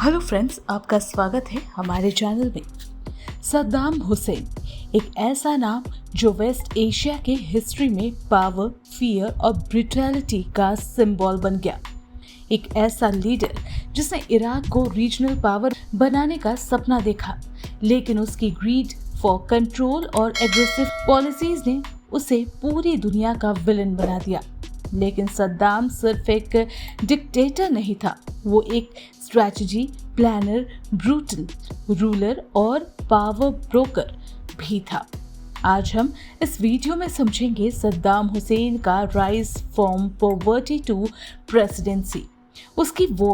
Hello friends, आपका स्वागत है हमारे चैनल में। सद्दाम हुसैन एक ऐसा नाम जो वेस्ट एशिया के हिस्ट्री में पावर, फियर और ब्रुटैलिटी का सिंबल बन गया। एक ऐसा लीडर जिसने इराक को रीजनल पावर बनाने का सपना देखा, लेकिन उसकी ग्रीड फॉर कंट्रोल और एग्रेसिव पॉलिसीज ने उसे पूरी दुनिया का विलन बना दिया। लेकिन सद्दाम सिर्फ एक डिक्टेटर नहीं था, वो एक स्ट्रैटेजी प्लानर, ब्रूटल रूलर और पावर ब्रोकर भी था। आज हम इस वीडियो में समझेंगे सद्दाम हुसैन का rise from poverty to presidency, उसकी वो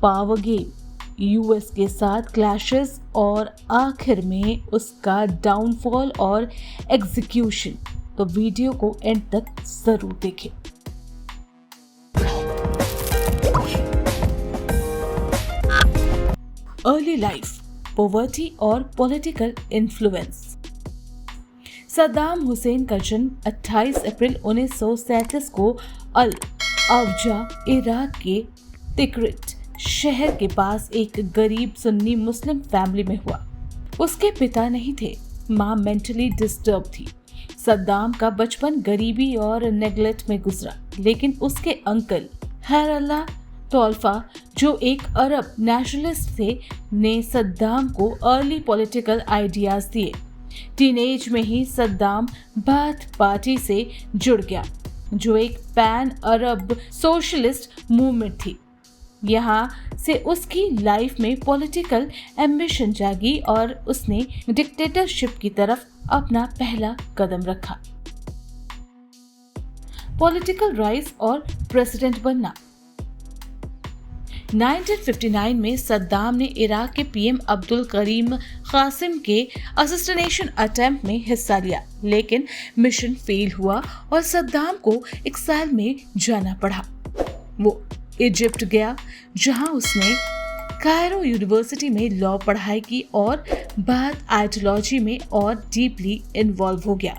पावर गेम, यूएस के साथ क्लैशेस और आखिर में उसका डाउनफॉल और एग्जीक्यूशन। तो वीडियो को एंड तक जरूर देखें। अर्ली लाइफ, पॉवर्टी और पॉलिटिकल इन्फ्लुएंस। सद्दाम हुसैन का जन्म 28 अप्रैल 1937 को अल अवजा, इराक के तिक्रित शहर के पास एक गरीब सुन्नी मुस्लिम फैमिली में हुआ। उसके पिता नहीं थे, माँ मेंटली डिस्टर्ब थी। सद्दाम का बचपन गरीबी और नेग्लेक्ट में गुजरा, लेकिन उसके अंकल हैरल्ला तौल्फा, जो एक अरब नेशनलिस्ट थे, ने सद्दाम को अर्ली पॉलिटिकल आइडियाज दिए। टीनेज में ही सद्दाम बाथ पार्टी से जुड़ गया, जो एक पैन अरब सोशलिस्ट मूवमेंट थी। यहाँ से उसकी लाइफ में पॉलिटिकल एम्बिशन जागी और उसने डिक्टेटरशिप की तरफ अपना पहला कदम रखा। पॉलिटिकल राइज और प्रेसिडेंट बनना। 1959 में सद्दाम ने इराक के पीएम अब्दुल करीम कासिम के असैसिनेशन अटेम्प्ट में हिस्सा लिया, लेकिन मिशन फेल हुआ और सद्दाम को एक्साइल में जाना पड़ा। वो इजिप्ट गया, जहां उसने कायरो यूनिवर्सिटी में लॉ पढ़ाई की और बाद आइडियोलॉजी में और डीपली इन्वॉल्व हो गया।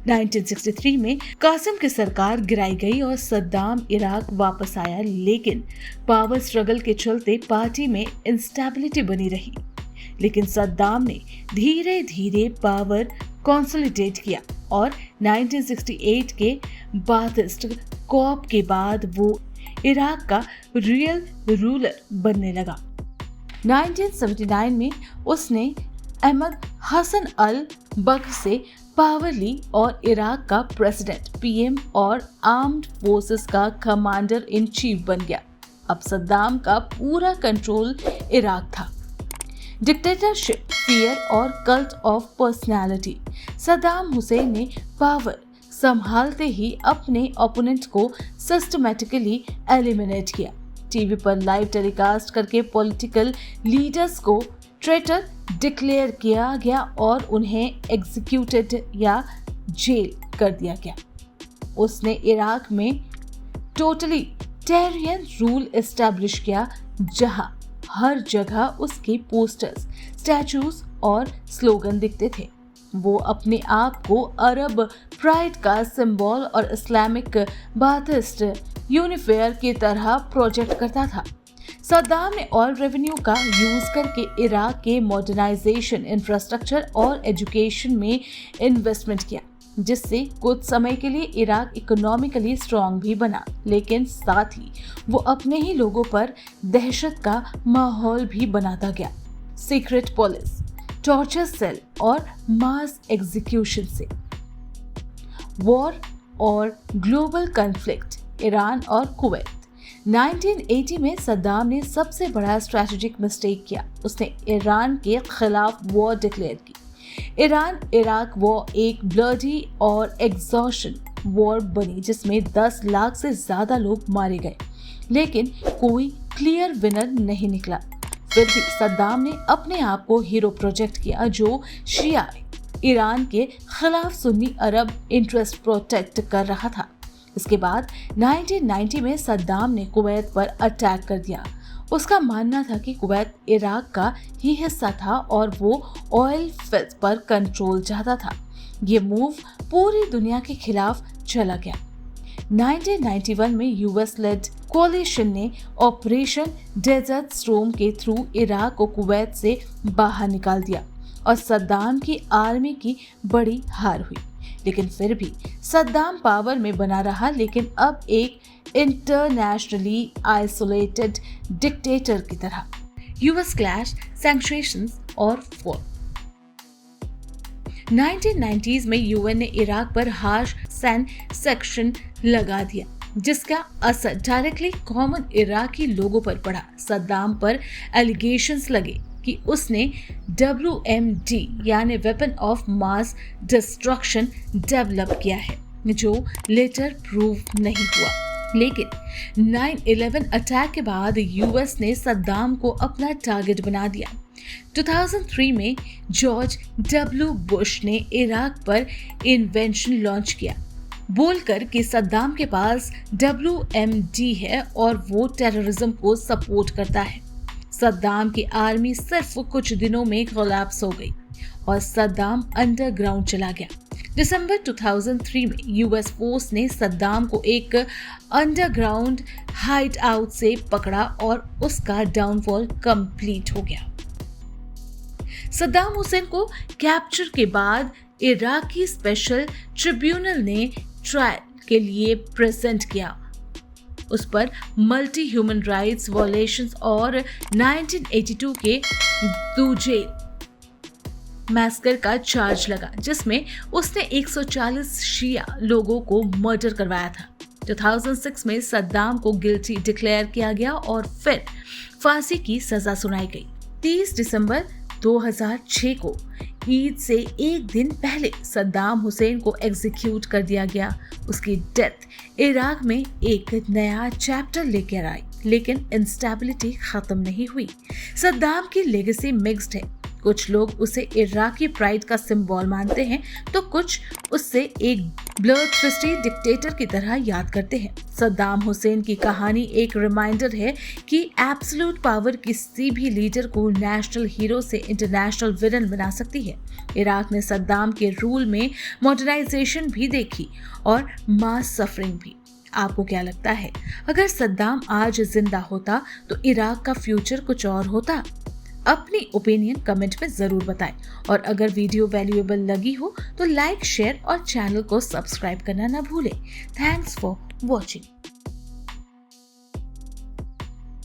1963 में कासिम की सरकार गिराई गई और सद्दाम इराक वापस आया, लेकिन पावर स्ट्रगल के चलते पार्टी में इंस्टेबिलिटी बनी रही। लेकिन सद्दाम ने धीरे धीरे पावर कंसोलिडेट किया और 1968 के बाथिस्ट कॉप के बाद वो इराक का रियल रूलर बनने लगा। 1979 में उसने अहमद हसन अल बकर से पावर ली और इराक का प्रेसिडेंट, पीएम और आर्म्ड फोर्सेस का कमांडर इन चीफ बन गया। अब सद्दाम का पूरा कंट्रोल इराक था। डिक्टेटरशिप, फियर और cult of personality. Saddam Hussain ने पावर संभालते ही अपने ओपोनेंट को सिस्टमैटिकली एलिमिनेट किया। टीवी पर लाइव टेलीकास्ट करके पॉलिटिकल लीडर्स को ट्रेटर डिक्लेयर किया गया और उन्हें एग्जीक्यूटेड या जेल कर दिया गया। उसने इराक में टोटलिटेरियन रूल एस्टैब्लिश किया, जहां हर जगह उसके पोस्टर्स, स्टैचूज और स्लोगन दिखते थे। वो अपने आप को अरब प्राइड का सिंबल और इस्लामिक बाथिस्ट यूनिफायर की तरह प्रोजेक्ट करता था। सद्दाम ने ऑयल रेवेन्यू का यूज करके इराक के मॉडर्नाइजेशन, इंफ्रास्ट्रक्चर और एजुकेशन में इन्वेस्टमेंट किया, जिससे कुछ समय के लिए इराक इकोनॉमिकली स्ट्रांग भी बना, लेकिन साथ ही वो अपने ही लोगों पर दहशत का माहौल भी बनाता गया। सीक्रेट पुलिस, टॉर्चर सेल और मास एग्जीक्यूशन से। वॉर और ग्लोबल कॉन्फ्लिक्ट, ईरान और कुवैत। 1980 में सद्दाम ने सबसे बड़ा स्ट्रैटेजिक मिस्टेक किया। उसने ईरान के खिलाफ वॉर डिक्लेयर की। ईरान इराक वॉर एक ब्लडी और एग्जॉशन वॉर बनी, जिसमें 10 लाख से ज्यादा लोग मारे गए, लेकिन कोई क्लियर विनर नहीं निकला। फिर भी सद्दाम ने अपने आप को हीरो प्रोजेक्ट किया, जो शिया ईरान के खिलाफ सुन्नी अरब इंटरेस्ट प्रोटेक्ट कर रहा था। इसके बाद 1990 में सद्दाम ने कुवैत पर अटैक कर दिया। उसका मानना था कि कुवैत इराक का ही हिस्सा था और वो ऑयल फील्ड पर कंट्रोल चाहता था। ये मूव पूरी दुनिया के खिलाफ चला गया। 1991 में यूएस लेड कोalition ने ऑपरेशन डेजर्ट स्टॉर्म के थ्रू इराक को कुवैत से बाहर निकाल दिया और सद्दाम की आर्मी की बड़ी हार हुई। लेकिन फिर भी सद्दाम पावर में बना रहा, लेकिन अब एक इंटरनेशनली आइसोलेटेड डिक्टेटर की तरह। यूएस क्लैश, सैंक्शंस और वॉर। 1990s में यूएन ने इराक पर हार्श सैंक्शन लगा दिया, जिसका असर डायरेक्टली कॉमन इराकी लोगों पर पड़ा। सद्दाम पर एलिगेशंस लगे कि उसने WMD यानी weapon of mass destruction develop किया है, जो लेटर प्रूव नहीं हुआ। लेकिन 9/11 अटैक के बाद यूएस ने सद्दाम को अपना टारगेट बना दिया। 2003 में जॉर्ज W. बुश ने इराक पर इन्वेंशन लॉन्च किया, बोलकर कि सद्दाम के पास WMD है और वो टेररिज्म को सपोर्ट करता है। सद्दाम की आर्मी सिर्फ कुछ दिनों में कोलैप्स हो गई और सद्दाम अंडरग्राउंड चला गया। दिसंबर 2003 में यूएस फोर्स ने सद्दाम को एक अंडरग्राउंड हाइड आउट से पकड़ा और उसका डाउनफॉल कंप्लीट हो गया। सद्दाम हुसैन को कैप्चर के बाद इराकी स्पेशल ट्रिब्यूनल ने ट्रायल के लिए प्रेजेंट किया। उस पर मल्टी ह्यूमन राइट्स वॉयलेशंस और 1982 के दूजे मैस्कर का चार्ज लगा, जिसमें उसने 140 शिया लोगों को मर्डर करवाया था। 2006 में सद्दाम को गिल्टी डिक्लेयर किया गया और फिर फांसी की सजा सुनाई गई। 30 दिसंबर 2006 को ईद से एक दिन पहले सद्दाम हुसैन को एग्जीक्यूट कर दिया गया। उसकी डेथ इराक में एक नया चैप्टर लेकर आई, लेकिन इंस्टेबिलिटी खत्म नहीं हुई। सद्दाम की लेगेसी मिक्स्ड है। कुछ लोग उसे इराकी प्राइड का सिंबल मानते हैं, तो कुछ उससे एक ब्लडथिर्स्टी डिक्टेटर की तरह याद करते हैं। सद्दाम हुसैन की कहानी एक रिमाइंडर है कि एब्सोल्यूट पावर किसी भी लीडर को नेशनल हीरो से इंटरनेशनल विलन बना सकती है। इराक ने सद्दाम के रूल में मॉडर्नाइजेशन भी देखी और मास सफरिंग भी। आपको क्या लगता है, अगर सद्दाम आज जिंदा होता तो इराक का फ्यूचर कुछ और होता? अपनी ओपिनियन कमेंट में जरूर बताएं और अगर वीडियो वैल्यूएबल लगी हो तो लाइक, शेयर और चैनल को सब्सक्राइब करना ना भूलें। Thanks for watching.